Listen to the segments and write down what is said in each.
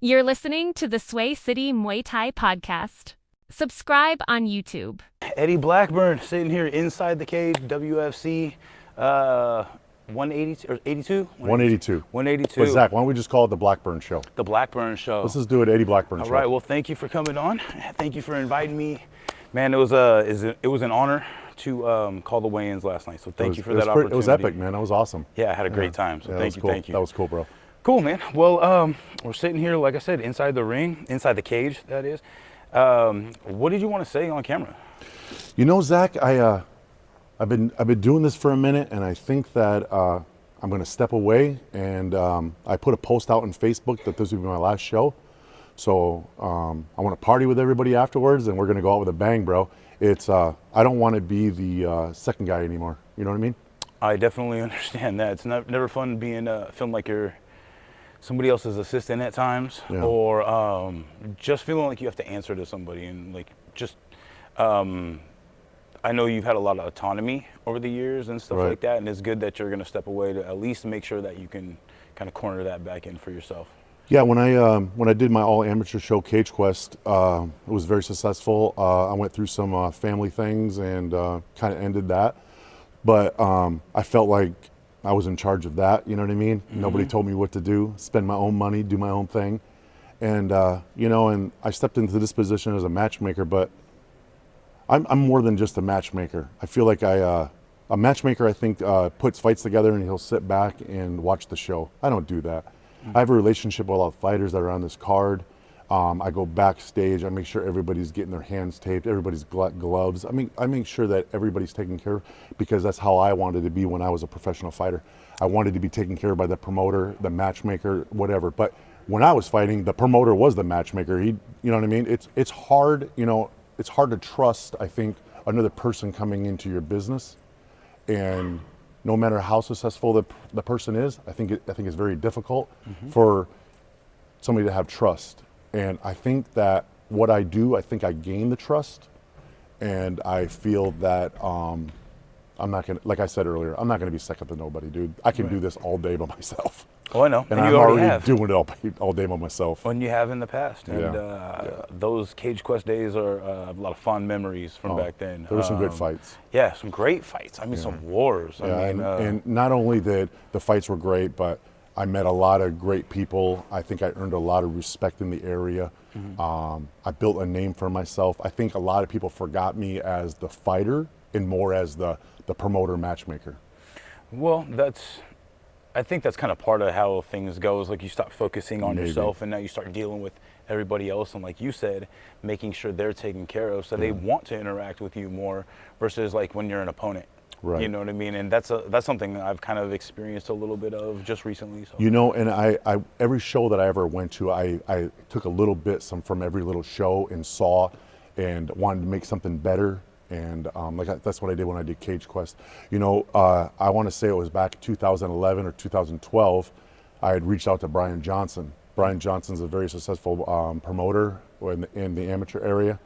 You're listening to the City Muay Thai Podcast. Subscribe on YouTube. Eddie Blackburn sitting here inside the cage, WFC 180 or 82? 182. 182. But Zach, why don't we just call it the Blackburn Show? The Blackburn Show. Let's just do it, Eddie Blackburn Show. All right. Well, thank you for coming on. Thank you for inviting me. Man, it was an honor to call the weigh-ins last night. So thank you for that opportunity. It was epic, man. That was awesome. Yeah, I had a great time. So thank you. That was cool, bro. Cool, man. Well, we're sitting here, like I said, inside the ring, inside the cage, that is. What did you want to say on camera? You know, Zach, I've been doing this for a minute, and I think that I'm going to step away. And I put a post out on Facebook that this would be my last show. So I want to party with everybody afterwards, and we're going to go out with a bang, bro. It's I don't want to be the second guy anymore. You know what I mean? I definitely understand that. It's never fun being feeling like you're somebody else's assistant at times, yeah. Or just feeling like you have to answer to somebody, and like just. I know you've had a lot of autonomy over the years and stuff like that, and it's good that you're going to step away to at least make sure that you can kind of corner that back in for yourself. Yeah, when I did my all amateur show Cage Quest, it was very successful. I went through some family things and kind of ended that, but I felt like I was in charge of that. You know what I mean? Mm-hmm. Nobody told me what to do. Spend my own money, do my own thing, and and I stepped into this position as a matchmaker, but I'm more than just a matchmaker. I feel like a matchmaker, I think, puts fights together and he'll sit back and watch the show. I don't do that. I have a relationship with all the fighters that are on this card. I go backstage. I make sure everybody's getting their hands taped, everybody's gloves. I make sure that everybody's taken care of, because that's how I wanted to be when I was a professional fighter. I wanted to be taken care of by the promoter, the matchmaker, whatever. But when I was fighting, the promoter was the matchmaker. You know what I mean? It's hard, it's hard to trust, I think, another person coming into your business. And no matter how successful the person is, I think it's very difficult for somebody to have trust. And I think that what I do, I think I gain the trust. And I feel that I'm not going to, like I said earlier, I'm not going to be second to nobody, dude. I can do this all day by myself. Oh, I know. And I'm already doing it all day by myself. And you have in the past. And those Cage Quest days are a lot of fond memories from back then. There were some good fights. Yeah, some great fights. I mean, some wars. And not only did the fights were great, but I met a lot of great people. I think I earned a lot of respect in the area. I built a name for myself. I think a lot of people forgot me as the fighter and more as the promoter matchmaker. Well, I think that's kind of part of how things go, is like you stop focusing on yourself, and now you start dealing with everybody else, and like you said, making sure they're taken care of, so they want to interact with you more versus like when you're an opponent. Right. You know what I mean? And that's something I've kind of experienced a little bit of just recently. So. And I every show that I ever went to, I took a little bit from every little show and saw and wanted to make something better. And that's what I did when I did Cage Quest. I want to say it was back 2011 or 2012. I had reached out to Brian Johnson. Brian Johnson's a very successful promoter in the amateur area,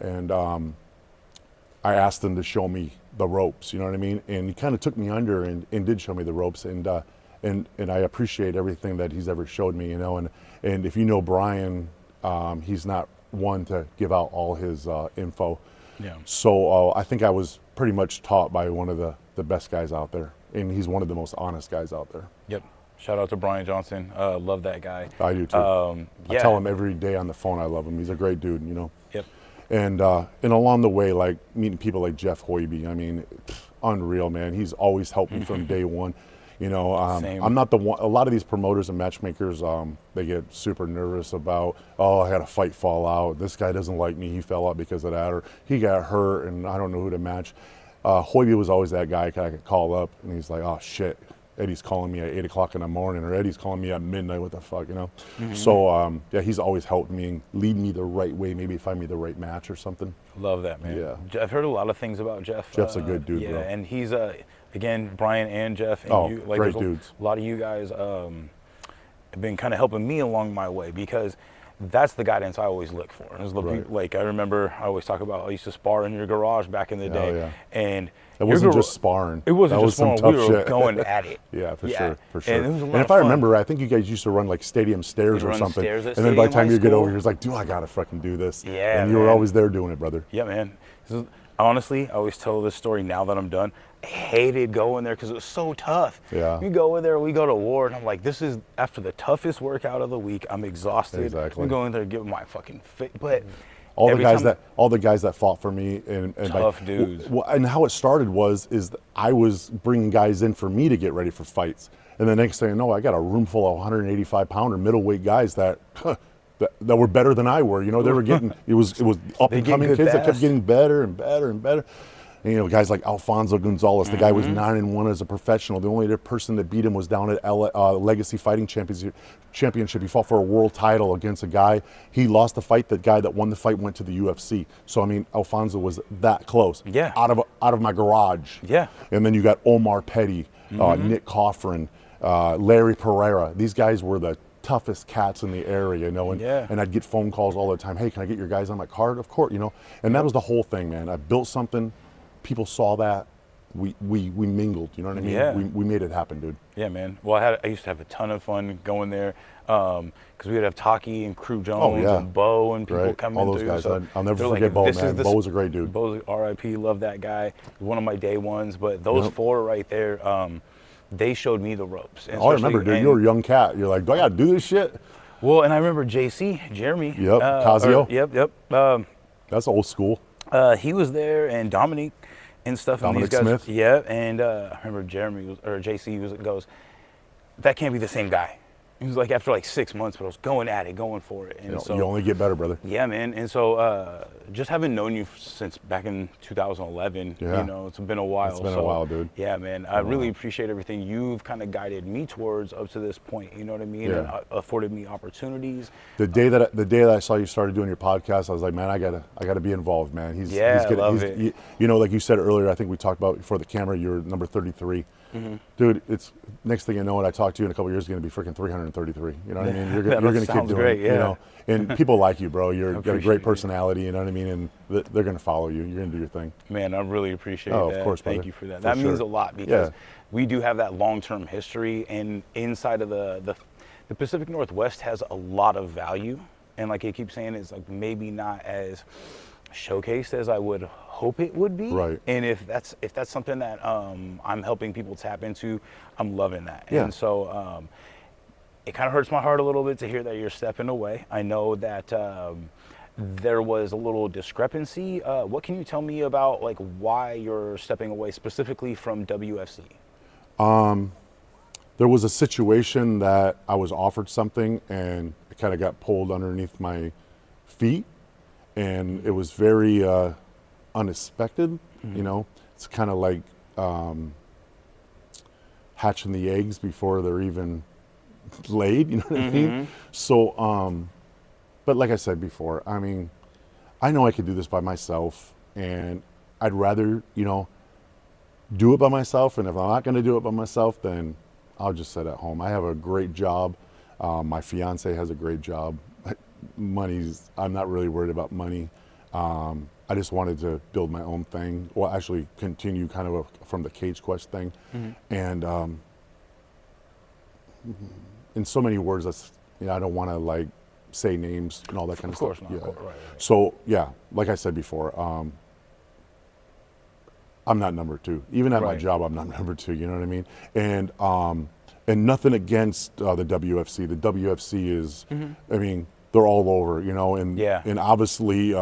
and I asked him to show me the ropes. You know what I mean? And he kind of took me under and did show me the ropes. And I appreciate everything that he's ever showed me. And if you know Brian, he's not one to give out all his info. Yeah. So I think I was pretty much taught by one of the best guys out there, and he's one of the most honest guys out there. Yep. Shout out to Brian Johnson. Love that guy. I do too. I tell him every day on the phone I love him. He's a great dude, Yep. And along the way, like meeting people like Jeff Hoiby, I mean, unreal, man. He's always helped me from day one. I'm not the one. A lot of these promoters and matchmakers, they get super nervous about, I had a fight fall out. This guy doesn't like me. He fell out because of that, or he got hurt, and I don't know who to match. Hoiby was always that guy I could call up, and he's like, oh shit, Eddie's calling me at 8 o'clock in the morning, or Eddie's calling me at midnight. What the fuck, So he's always helped me and lead me the right way. Maybe find me the right match or something. Love that, man. Yeah, I've heard a lot of things about Jeff. Jeff's a good dude, bro. And he's again, Brian and Jeff, and great dudes. A lot of you guys have been kind of helping me along my way, because that's the guidance I always look for. Right. Like I remember, I always talk about I used to spar in your garage back in the day, yeah. and It wasn't just sparring. It wasn't that just was some sparring. tough We were shit. going at it. Yeah, for sure. And it was a lot And of if I fun. remember, I think you guys used to run like stadium stairs We'd or run something. stairs at And then by the Stadium time High you get School. over here, it's like, dude, I gotta fucking do this. Yeah, and you were man. always there doing it, brother. Yeah, man. Honestly, I always tell this story now that I'm done. I hated going there because it was so tough. Yeah. You go in there, we go to war, and I'm like, this is after the toughest workout of the week. I'm exhausted. Exactly. I'm going there to give my fucking fit. But All the every guys that fought for me and Tough dudes. And how it started is that I was bringing guys in for me to get ready for fights, and the next thing I know, I got a room full of 185-pounder middleweight guys that were better than I were. You know, they were getting it was up and coming good kids that kept fast. getting better and better and better. And, you know, guys like Alfonso Gonzalez, the guy was 9-1 as a professional. The only other person that beat him was down at Legacy Fighting Championship. He fought for a world title against a guy. He lost the fight. The guy that won the fight went to the UFC. So I mean, Alfonso was that close. Yeah. Out of my garage. Yeah. And then you got Omar Petty, Nick Coffrin, Larry Pereira. These guys were the toughest cats in the area, you know, and I'd get phone calls all the time. Hey, can I get your guys on my card? Of course, you know. And that was the whole thing, man. I built something. People saw that. We mingled, you know what I mean? Yeah. We made it happen, dude. Yeah, man. Well, I used to have a ton of fun going there because we would have Taki and Crew Jones and Bo and people coming all those through. guys. So I'll never they're forget like, Bo, this man. is the Bo was a great dude. Bo's R.I.P. Love that guy. One of my day ones. But those four right there, they showed me the ropes. And I remember, dude. You were a young cat. You're like, do I got to do this shit? Well, and I remember Jeremy. Yep, Casio. Yep. That's old school. He was there, and Dominique and stuff. Dominic and these guys, Smith. Yeah, and I remember JC goes, that can't be the same guy. He was like, after like 6 months, but I was going at it, going for it. And You only get better, brother. yeah, man. And so just having known you since back in 2011, you know, it's been a while. It's been a while, dude. Yeah, man. I really appreciate everything you've kind of guided me towards up to this point. You know what I mean? Yeah. And afforded me opportunities. The day that I saw you started doing your podcast, I was like, man, I gotta be involved, man. I love it. You know, like you said earlier, I think we talked about before the camera. You're number 33. Dude, it's next thing you know, when I talk to you in a couple of years, you're gonna be freaking 333. You know what I mean? You're gonna keep doing great, it. You know, and people like you, bro. You've got a great personality. You know what I mean? And they're gonna follow you. You're gonna do your thing. Man, I really appreciate that. Of course, brother. Thank you for that. For That means sure. a lot because we do have that long-term history, and inside of the Pacific Northwest has a lot of value. And like I keep saying, it's like maybe not as showcased as I would hope it would be. Right. And if that's something that I'm helping people tap into, I'm loving that. Yeah. And so it kind of hurts my heart a little bit to hear that you're stepping away. I know that there was a little discrepancy. What can you tell me about like why you're stepping away specifically from WFC? There was a situation that I was offered something and it kind of got pulled underneath my feet, and it was very unexpected. You know, it's kind of like hatching the eggs before they're even laid, you know what I mean? So, but like I said before, I mean, I know I could do this by myself, and I'd rather, you know, do it by myself. And if I'm not going to do it by myself, then I'll just sit at home. I have a great job. My fiance has a great job. I'm not really worried about money. I just wanted to build my own thing. Well, actually continue kind of from the Cage Quest thing. And in so many words, that's, you know, I don't want to like say names and all that kind of stuff. Of course not. Yeah. Right. So yeah, like I said before, I'm not number two. Even at my job, I'm not number two. You know what I mean? And nothing against the WFC. The WFC is, I mean, they're all over. You know, and obviously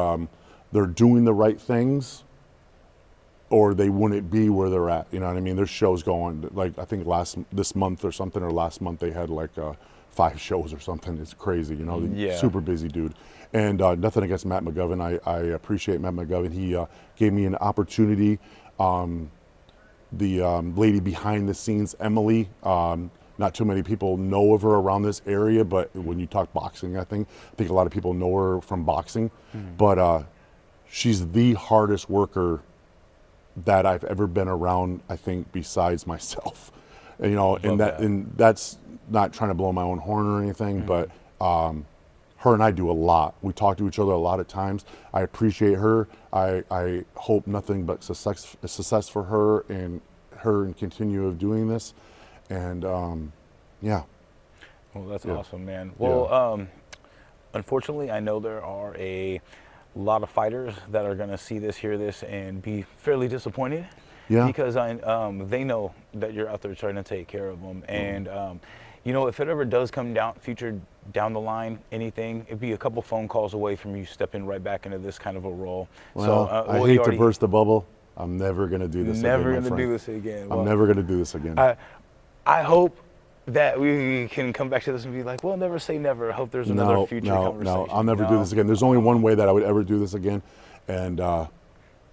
they're doing the right things, or they wouldn't be where they're at. You know what I mean? There's shows going. Like I think this month or something, or last month they had like 5 shows or something. It's crazy. You know, super busy dude. And nothing against Matt McGovern. I appreciate Matt McGovern. He gave me an opportunity. The lady behind the scenes, Emily, not too many people know of her around this area, but when you talk boxing, I think a lot of people know her from boxing. But she's the hardest worker that I've ever been around, I think, besides myself. And, you know, and that's not trying to blow my own horn or anything, but her and I do a lot. We talk to each other a lot of times. I appreciate her. I hope nothing but success for her and continue of doing this. And yeah. Well, that's awesome, man. Well, unfortunately, I know there are a lot of fighters that are going to see this, hear this, and be fairly disappointed. Yeah. Because they know that you're out there trying to take care of them. And, you know, if it ever does come down the line, anything, it'd be a couple phone calls away from you stepping right back into this kind of a role. Well, so I hate to burst the bubble. I'm never going to do this again. Never going to do this again. I'm never going to do this again. I hope that we can come back to this and be like, well, never say never. I hope there's another future conversation. No, I'll never do this again. There's only one way that I would ever do this again, and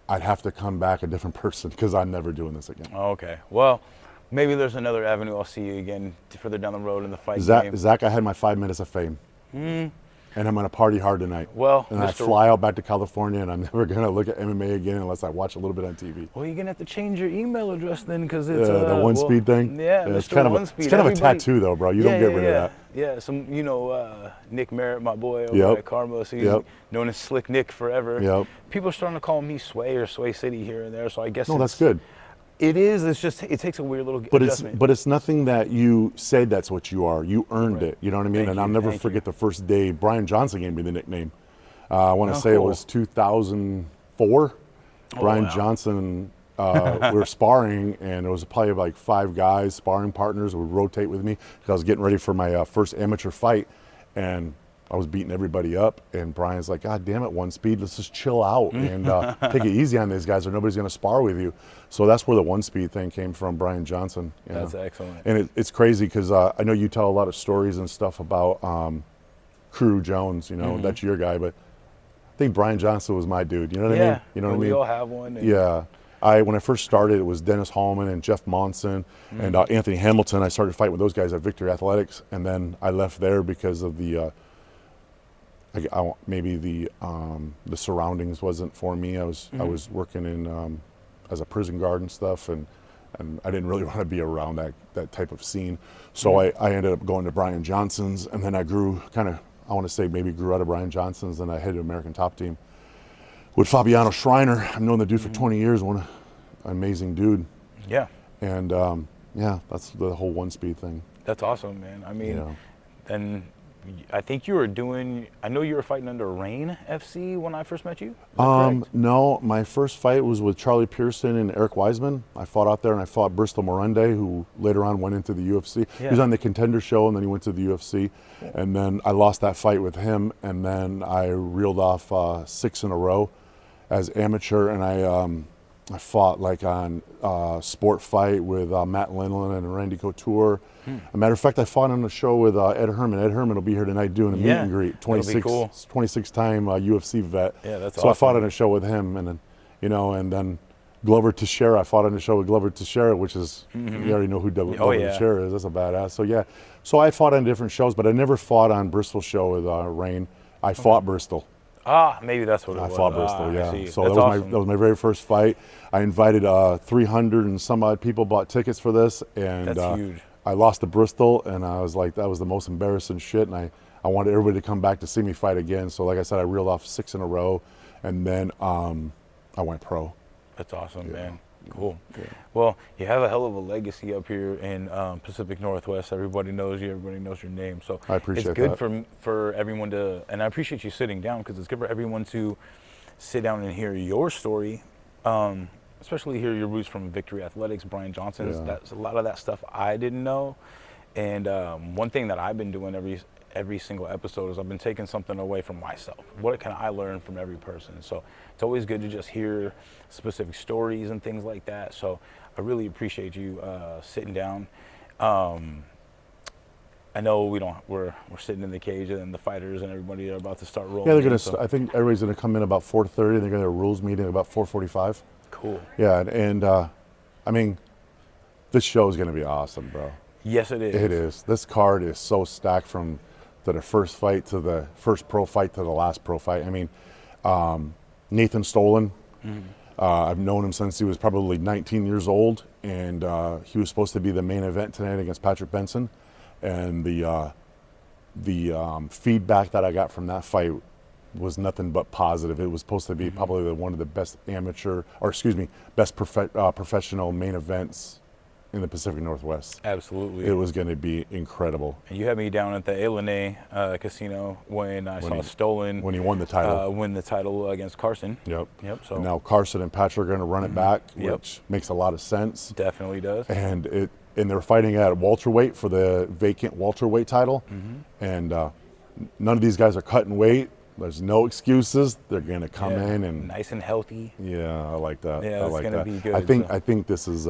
I'd have to come back a different person because I'm never doing this again. Okay. Well, maybe there's another avenue. I'll see you again further down the road in the fight game. Zach, I had my 5 minutes of fame. And I'm going to party hard tonight. Well, and I fly out back to California, and I'm never going to look at MMA again unless I watch a little bit on TV. Well, you're going to have to change your email address then because it's the one speed thing. Yeah, it's kind of a tattoo though, bro. You don't get rid of that. Yeah, some Nick Merritt, my boy over at Karma, so he's known as Slick Nick forever. Yep. People are starting to call me Sway or Sway City here and there, so I guess that's good. It is. It's just it takes a weird little adjustment. But it's nothing that you say that's what you are. You earned it. You know what I mean? I'll never forget the first day Brian Johnson gave me the nickname. I want to say it was 2004. Brian Johnson. We were sparring, and there was probably like 5 guys, sparring partners, would rotate with me because I was getting ready for my first amateur fight, and I was beating everybody up, and Brian's like, God damn it, one speed, let's just chill out and take it easy on these guys or nobody's going to spar with you. So that's where the one speed thing came from, Brian Johnson. That's excellent. And it's crazy because I know you tell a lot of stories and stuff about Crew Jones, you know, that's your guy, but I think Brian Johnson was my dude. You know what I mean? You know what I mean? We all have one. Yeah. When I first started, it was Dennis Hallman and Jeff Monson and Anthony Hamilton. I started fighting with those guys at Victory Athletics, and then I left there because of the maybe the surroundings wasn't for me. I was working in as a prison guard and stuff, and I didn't really want to be around that type of scene. So I ended up going to Brian Johnson's, and then I grew out of Brian Johnson's, and I headed to American Top Team with Fabiano Schreiner. I've known the dude for 20 years. An amazing dude. Yeah. And that's the whole one speed thing. That's awesome, man. I mean, and I think you were fighting under Rain FC when I first met you? No, my first fight was with Charlie Pearson and Eric Wiseman. I fought out there, and I fought Bristol Morunde, who later on went into the UFC. He was on the Contender Show, and then he went to the UFC. And then I lost that fight with him, and then I reeled off 6 in a row as amateur, and I fought like on Sport Fight with Matt Lindland and Randy Couture. As a matter of fact, I fought on a show with Ed Herman. Ed Herman will be here tonight doing a meet and greet. 26-time UFC vet. Yeah, that's awesome. So I fought on a show with him, and then, and then Glover Teixeira. I fought on a show with Glover Teixeira, which is you already know who Glover Teixeira is. That's a badass. So so I fought on different shows, but I never fought on Bristol show with Rain. I fought Bristol. Maybe that's what it was. I fought Bristol, yeah. So that was my very first fight. I invited 300 and some odd people bought tickets for this, and that's huge. I lost to Bristol, and I was like, that was the most embarrassing shit, and I wanted everybody to come back to see me fight again. So like I said, I reeled off 6 in a row, and then I went pro. That's awesome, man. Cool. Yeah. Well, you have a hell of a legacy up here in Pacific Northwest. Everybody knows you. Everybody knows your name. So I appreciate it's good for everyone to, and I appreciate you sitting down because it's good for everyone to sit down and hear your story, especially hear your roots from Victory Athletics, Brian Johnson's. That's a lot of that stuff I didn't know. And one thing that I've been doing every single episode is I've been taking something away from myself. What can I learn from every person? So it's always good to just hear specific stories and things like that. So I really appreciate you sitting down. I know we're sitting in the cage, and the fighters and everybody are about to start rolling. Yeah, they're gonna. I think everybody's gonna come in about 4:30. They're gonna have a rules meeting about 4:45. Cool. Yeah, and I mean, this show is gonna be awesome, bro. Yes, it is. It is. This card is so stacked from the first fight to the first pro fight to the last pro fight. I mean, Nathan Stolen. I've known him since he was probably 19 years old, and he was supposed to be the main event tonight against Patrick Benson. And feedback that I got from that fight was nothing but positive. It was supposed to be probably one of the best best professional main events in the Pacific Northwest. Absolutely. It was going to be incredible. And you had me down at the Elene casino when saw Stolen when he won the title. Win the title against Carson. Yep. So and now Carson and Patrick are going to run it back, which makes a lot of sense. Definitely does. And they're fighting at welterweight for the vacant welterweight title. And none of these guys are cutting weight. There's no excuses. They're going to come in and nice and healthy. Yeah, I like that. Yeah, I it's like going to that. be good. I think this is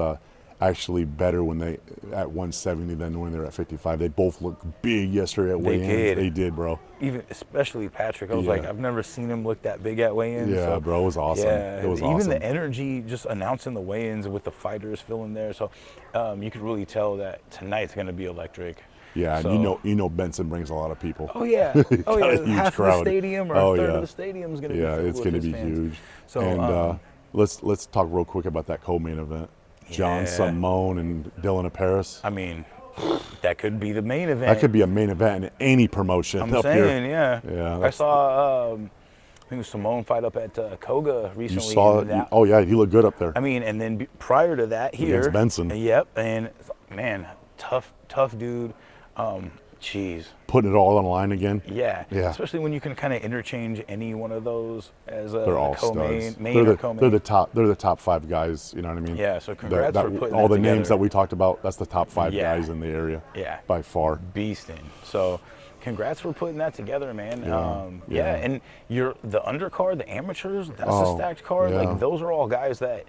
actually better when they at 170 than when they're at 55. They both looked big yesterday at weigh-ins. They did, bro. Even especially Patrick. I was like, I've never seen him look that big at weigh-ins. Yeah, so, bro, it was awesome. Yeah, it was even awesome. the energy just announcing the weigh-ins with the fighters filling there. So you could really tell that tonight's going to be electric. Yeah, so, and you know Benson brings a lot of people. Oh yeah, half of the stadium or a third of the stadium is going to be filled it's going to be fans. huge. So and let's talk real quick about that co-main event. John Simone and Dylan Paris. I mean, that could be the main event. That could be a main event in any promotion. I'm up saying, here. Yeah. I saw I think it was Simone fight up at Koga recently. You saw it? Oh yeah, he looked good up there. I mean, and then prior to that, here against Benson. Yep, and man, tough dude. Jeez. Putting it all on the line again. Yeah. Especially when you can kind of interchange any one of those as a they're all co-main, studs. main or co-main. They're the top 5 guys. You know what I mean? Yeah. So congrats for putting all that the together. names that we talked about. That's the top 5 guys in the area. Yeah. By far. Beasting. So congrats for putting that together, man. Yeah. And the undercard, the amateurs, that's a stacked card. Yeah. Like those are all guys that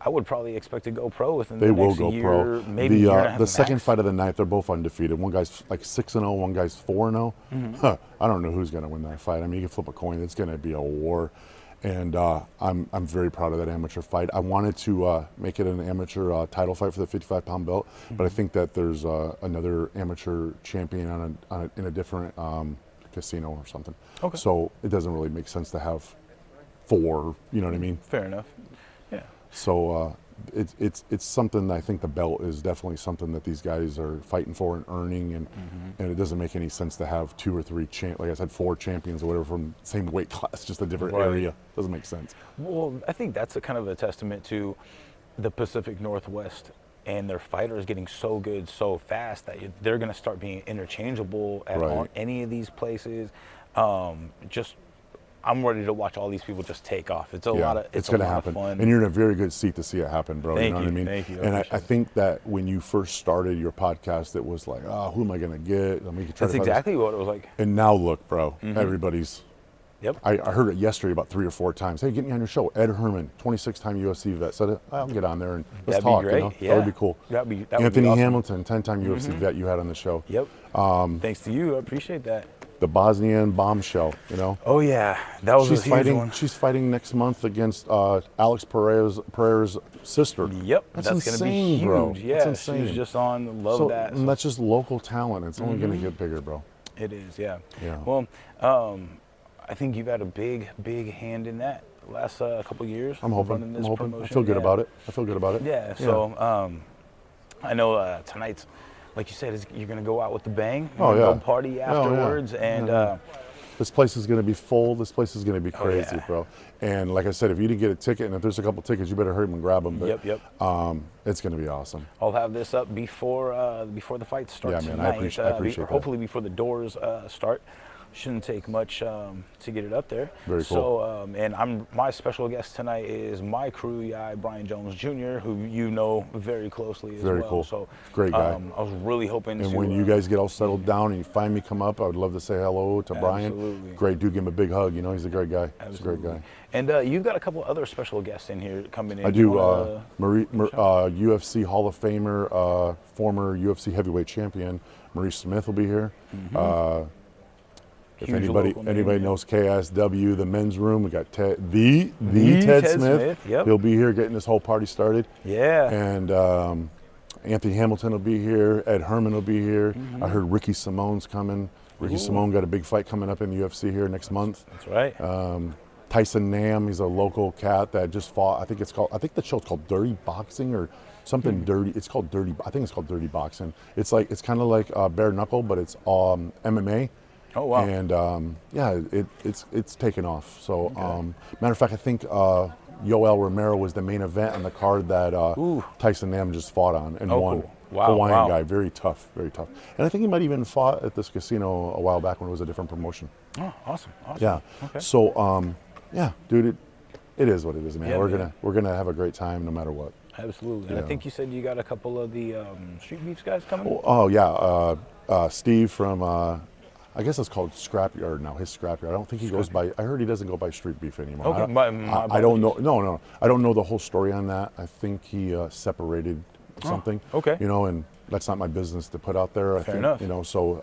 I would probably expect to go pro within the the next next year. year, Pro. maybe year and a half the second max. fight of the night, they're both undefeated. One guy's like 6-0, one guy's 4-0. I don't know who's going to win that fight. I mean, you can flip a coin. It's going to be a war. And I'm very proud of that amateur fight. I wanted to make it an amateur title fight for the 55-pound belt, but I think that there's another amateur champion in a different casino or something. Okay. So it doesn't really make sense to have 4. You know what I mean? Fair enough. Yeah. So it's something I think the belt is definitely something that these guys are fighting for and earning, and it doesn't make any sense to have 2 or 3 like I said, 4 champions or whatever from the same weight class, just a different area. Doesn't make sense. Well, I think that's a kind of a testament to the Pacific Northwest and their fighters getting so good so fast that they're going to start being interchangeable at any of these places. I'm ready to watch all these people just take off. It's a lot of it's going to happen, fun. and you're in a very good seat to see it happen, bro. Thank you know what I mean? Thank you. And I think that when you first started your podcast, it was like, oh, who am I going to get? And we could try That's to exactly what it was like. And now look, bro, everybody's. Yep. I heard it yesterday about 3 or 4 times. Hey, get me on your show. Ed Herman, 26-time UFC vet, said I'll get on there and let's That'd be talk. great. You know? Yeah. That would be cool. That would be Anthony awesome. Hamilton, 10-time UFC vet you had on the show. Yep. Thanks to you. I appreciate that. The Bosnian bombshell, you know. Oh yeah, that was a huge one. She's fighting next month against Alex Pereira's sister. Yep, that's going insane, to be huge. bro. Yeah, that's insane. she's just on. Love so, that. And that's just local talent. It's only going to get bigger, bro. It is, yeah. Yeah. Well, I think you've had a big hand in that the last couple years. I'm hoping. Running this promotion. I feel good about it. Yeah. So I know tonight's, like you said, you're going to go out with the bang. Go party afterwards, and. This place is going to be full. This place is going to be crazy, bro. And like I said, if you didn't get a ticket, and if there's a couple tickets, you better hurry and grab them. But, it's going to be awesome. I'll have this up before the fight starts. Yeah, man, tonight. I appreciate that. Hopefully before the doors start. Shouldn't take much to get it up there. Very cool. So, and my special guest tonight is my crew guy, Brian Jones Jr., who you know very closely as well. Very cool. So, great guy. I was really hoping and to. when you guys get all settled down and you finally come up, I would love to say hello to Brian. Absolutely. Great dude. Give him a big hug. You know, he's a great guy. Absolutely. He's a great guy. And you've got a couple other special guests in here coming in. I do. UFC Hall of Famer, former UFC heavyweight champion, Maurice Smith will be here. If anybody knows KSW, the men's room, we got Ted Smith. Yep. He'll be here getting this whole party started. Yeah. And Anthony Hamilton will be here. Ed Herman will be here. I heard Ricky Simone's coming. Ricky Simone got a big fight coming up in the UFC here next month. That's right. Tyson Nam, he's a local cat that just fought. I think the show's called Dirty Boxing or something dirty. It's called dirty. I think it's called dirty boxing. It's kind of like bare knuckle, but it's MMA. Oh wow! And it's taken off. So matter of fact, I think Yoel Romero was the main event on the card that Tyson Nam just fought on and won. Cool. Wow, Hawaiian guy, very tough, very tough. And I think he might even fought at this casino a while back when it was a different promotion. Oh, awesome. Yeah. Okay. So dude, it is what it is, man. Yeah, We're gonna have a great time no matter what. Absolutely. And I think you said you got a couple of the Street Beefs guys coming. Oh yeah, Steve from I guess it's called Scrapyard now. His Scrapyard. I don't think he goes by. I heard he doesn't go by Street Beef anymore. Okay. I don't know. No. I don't know the whole story on that. I think he separated something. Okay. And that's not my business to put out there. Fair enough. So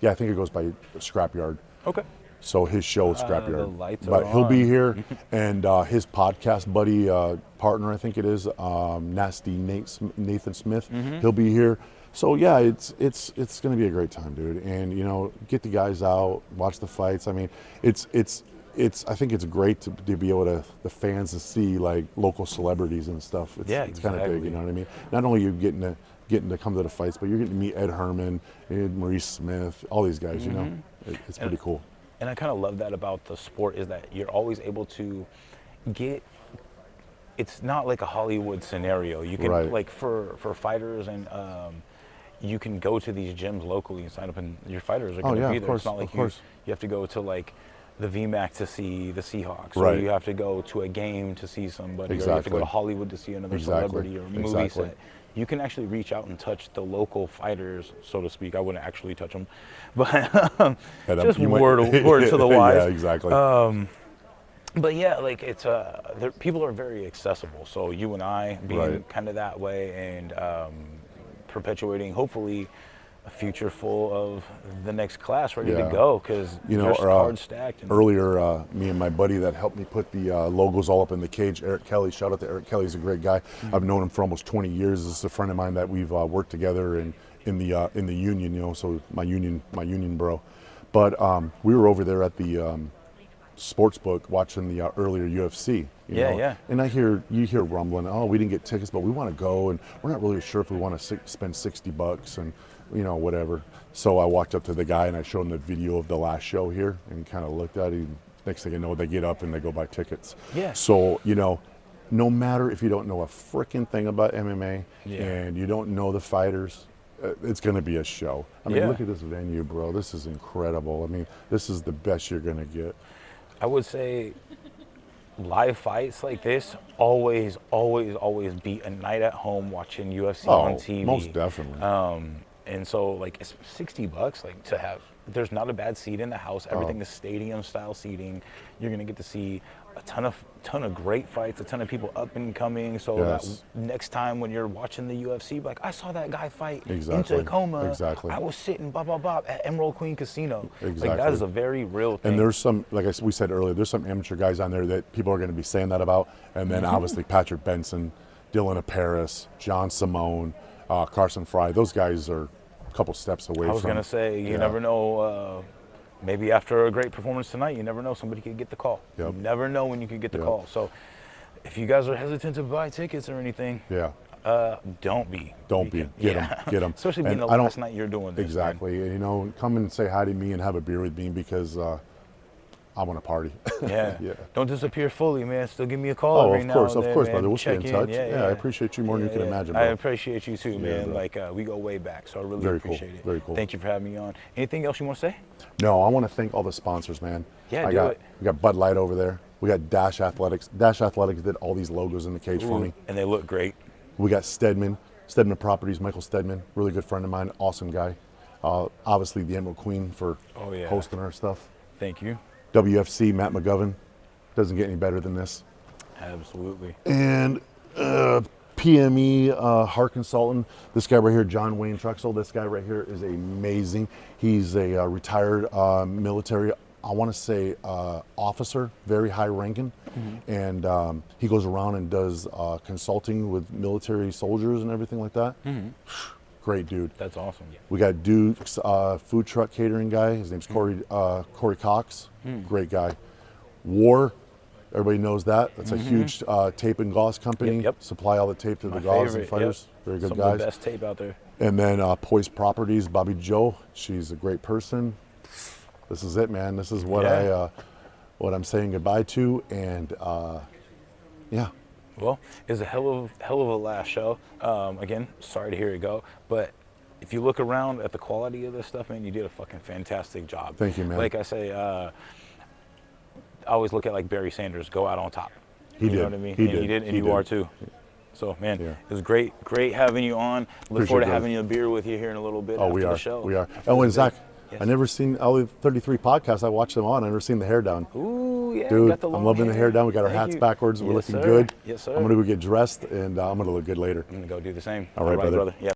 I think it goes by Scrapyard. Okay. So his show is The Scrapyard. lights But are he'll be on. here, and his podcast buddy, partner, I think it is, Nasty Nathan Smith. He'll be here. So yeah, it's going to be a great time, dude. And get the guys out, watch the fights. I mean, I think it's great to be able to the fans to see like local celebrities and stuff. It's kind of big, you know what I mean? Not only are you getting to come to the fights, but you're getting to meet Ed Herman, Maurice Smith, all these guys. It's pretty cool. And I kind of love that about the sport is that you're always able to get. It's not like a Hollywood scenario. You can like for fighters and. You can go to these gyms locally and sign up, and your fighters are going to be there. It's not like you have to go to like the VMAC to see the Seahawks, or you have to go to a game to see somebody, or you have to go to Hollywood to see another celebrity or a movie set. You can actually reach out and touch the local fighters, so to speak. I wouldn't actually touch them, but just word to the wise. Yeah, exactly. But yeah, like it's people are very accessible. So you and I being kind of that way, and perpetuating hopefully a future full of the next class ready to go, because there's cards stacked. Earlier, me and my buddy that helped me put the logos all up in the cage, Eric Kelly. Shout out to Eric Kelly. He's a great guy. I've known him for almost 20 years. This is a friend of mine that we've worked together in the union. So my union bro. But we were over there at the sports book watching the earlier UFC. You know? And you hear rumbling. Oh, we didn't get tickets, but we want to go, and we're not really sure if we want to spend $60 and whatever. So I walked up to the guy and I showed him the video of the last show here, and he kind of looked at it. Next thing you know, they get up and they go buy tickets. Yeah. So no matter if you don't know a freaking thing about MMA and you don't know the fighters, it's going to be a show. I mean, look at this venue, bro. This is incredible. I mean, this is the best you're going to get. I would say live fights like this always beat a night at home watching UFC on TV. Most definitely. And so like it's $60 like to have. There's not a bad seat in the house. Everything is stadium style seating. You're gonna get to see a ton of great fights, a ton of people up and coming. So that next time when you're watching the UFC, like I saw that guy fight in Tacoma. I was sitting at Emerald Queen Casino. Like that is a very real thing. And there's some, like we said earlier, there's some amateur guys on there that people are going to be saying that about. And then obviously Patrick Benson, Dylan Paris, John Simone, Carson Fry. Those guys are a couple steps away. I was going to say, you never know. Maybe after a great performance tonight, you never know, somebody could get the call. You never know when you could get the call. So if you guys are hesitant to buy tickets or anything, don't be. Get them. Especially being the last night you're doing this. Exactly. Man. Come and say hi to me and have a beer with me, because I want to party. Don't disappear fully, man. Still give me a call every now and then. Of course, man. brother. We'll stay in touch. I appreciate you more than you can imagine, bro. I appreciate you too, man. Like we go way back, so I really appreciate it. Very cool. Thank you for having me on. Anything else you want to say? No, I want to thank all the sponsors, man. We got Bud Light over there. We got Dash Athletics. Dash Athletics did all these logos in the cage for me. And they look great. We got Stedman Properties, Michael Stedman, really good friend of mine, awesome guy. Obviously the Emerald Queen for hosting our stuff. Thank you. WFC, Matt McGovern. Doesn't get any better than this. Absolutely. And PME Heart Consultant. This guy right here, John Wayne Truxell. This guy right here is amazing. He's a retired military, I want to say officer, very high ranking. And he goes around and does consulting with military soldiers and everything like that. Great dude. That's awesome. We got Duke's food truck catering guy. His name's Corey Cox. Great guy. War Everybody knows that. That's a huge tape and gauze company. Yep. Supply all the tape to My the gauze favorite, and fighters. yep. Very good Some guys. of the best tape out there. And then Poise Properties, Bobby Joe. She's a great person. This is it, man. This is what what I'm saying goodbye to, and yeah. Well, it's a hell of a last show. Again, sorry to hear it go, but if you look around at the quality of this stuff, man, you did a fucking fantastic job. Thank you, man. Like I say, I always look at like Barry Sanders, go out on top. He you did. know what I mean? He and did. you did, and He you did. are too. So, man, Yeah. it was great having you on. Look Appreciate forward to it, having you a beer with you here in a little bit Oh, after we the are. show. We are. After Oh, the and Zach, Yes. I never seen all the 33 podcasts. I watched them all, and I never seen the hair down. Ooh, yeah, Dude, got the long I'm loving the hair down. We got our Thank hats you. backwards. We're Yes, looking sir. good. Yes, sir. I'm gonna go get dressed, and I'm gonna look good later. I'm gonna go do the same. All right, brother. Yeah.